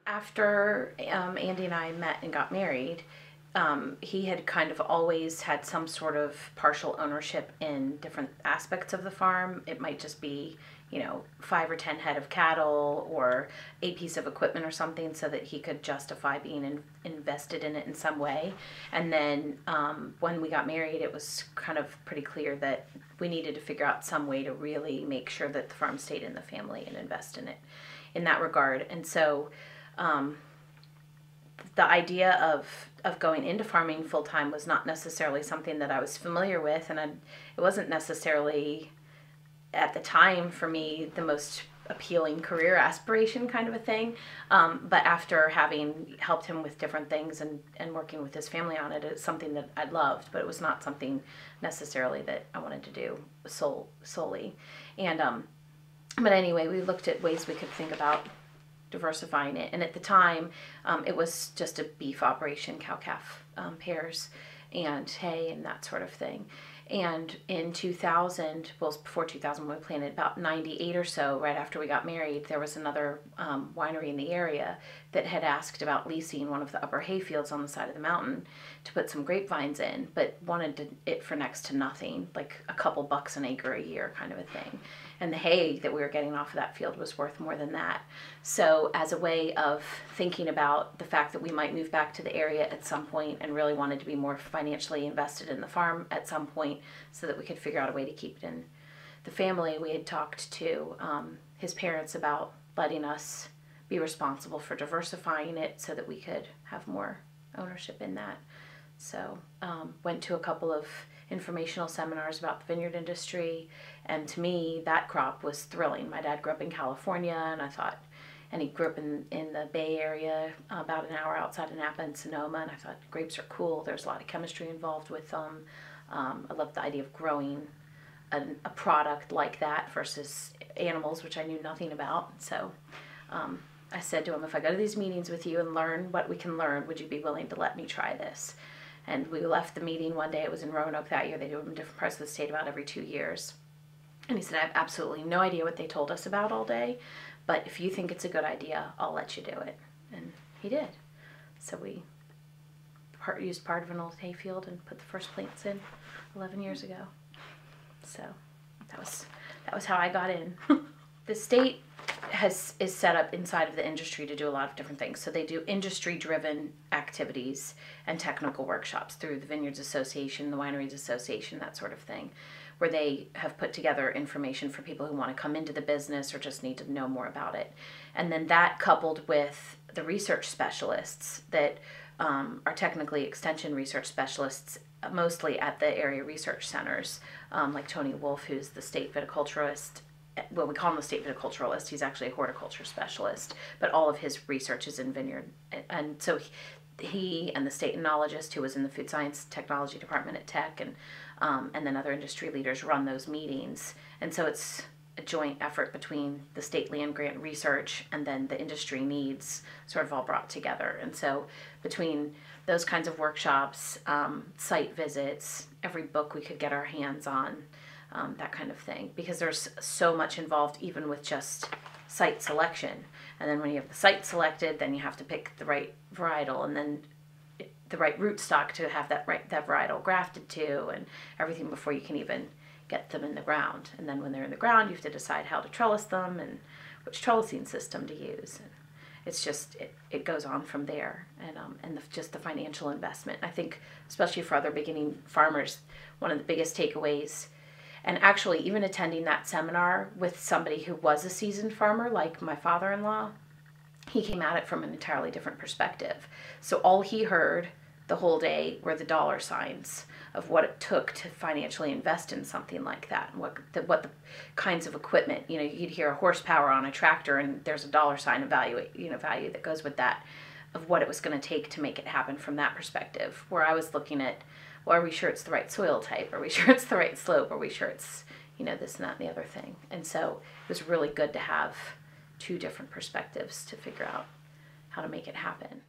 After Andy and I met and got married, he had kind of always had some sort of partial ownership in different aspects of the farm. It might just be, 5 or 10 head of cattle or a piece of equipment or something, so that he could justify being invested in it in some way. And then when we got married, it was kind of pretty clear that we needed to figure out some way to really make sure that the farm stayed in the family and invest in it in that regard. And so the idea of going into farming full time was not necessarily something that I was familiar with, and it wasn't necessarily at the time for me the most appealing career aspiration kind of a thing. But after having helped him with different things and working with his family on it, it's something that I loved, but it was not something necessarily that I wanted to do solely. And but anyway, we looked at ways we could think about diversifying it. And at the time, it was just a beef operation, cow-calf pairs and hay and that sort of thing. And in 2000, well, before 2000 when we planted, about 98 or so, right after we got married, there was another winery in the area that had asked about leasing one of the upper hay fields on the side of the mountain to put some grapevines in, but wanted it for next to nothing, like a couple bucks an acre a year kind of a thing. And the hay that we were getting off of that field was worth more than that. So as a way of thinking about the fact that we might move back to the area at some point and really wanted to be more financially invested in the farm at some point so that we could figure out a way to keep it in the family, we had talked to his parents about letting us be responsible for diversifying it so that we could have more ownership in that. So went to a couple of informational seminars about the vineyard industry, and to me that crop was thrilling. My dad grew up in California, and he grew up in the Bay Area, about an hour outside of Napa and Sonoma, and I thought grapes are cool. There's a lot of chemistry involved with them. I loved the idea of growing a product like that versus animals, which I knew nothing about. So I said to him, if I go to these meetings with you and learn what we can learn, would you be willing to let me try this? And we left the meeting one day. It was in Roanoke that year. They do them in different parts of the state about every 2 years. And he said, I have absolutely no idea what they told us about all day, but if you think it's a good idea, I'll let you do it. And he did. So we used part of an old hayfield and put the first plants in 11 years ago. So that was how I got in. The state is set up inside of the industry to do a lot of different things. So they do industry-driven activities and technical workshops through the Vineyards Association, the Wineries Association, that sort of thing, where they have put together information for people who want to come into the business or just need to know more about it. And then that coupled with the research specialists that are technically extension research specialists, mostly at the area research centers, like Tony Wolf, who's the state viticulturist. Well, we call him the state viticulturalist. He's actually a horticulture specialist, but all of his research is in vineyard. And so he and the state enologist, who was in the food science technology department at Tech, and then other industry leaders run those meetings. And so it's a joint effort between the state land grant research and then the industry needs sort of all brought together. And so between those kinds of workshops, site visits, every book we could get our hands on, that kind of thing, because there's so much involved even with just site selection. And then when you have the site selected, then you have to pick the right varietal and then the right rootstock to have that varietal grafted to, and everything before you can even get them in the ground. And then when they're in the ground, you have to decide how to trellis them and which trellising system to use. And it's just, it goes on from there. And just the financial investment. I think, especially for other beginning farmers, one of the biggest takeaways, and actually even attending that seminar with somebody who was a seasoned farmer, like my father-in-law, he came at it from an entirely different perspective. So all he heard the whole day were the dollar signs of what it took to financially invest in something like that, and what the kinds of equipment. You'd hear a horsepower on a tractor, and there's a dollar sign of value that goes with that, of what it was going to take to make it happen from that perspective. Where I was looking at, well, are we sure it's the right soil type? Are we sure it's the right slope? Are we sure it's this and that and the other thing? And so it was really good to have two different perspectives to figure out how to make it happen.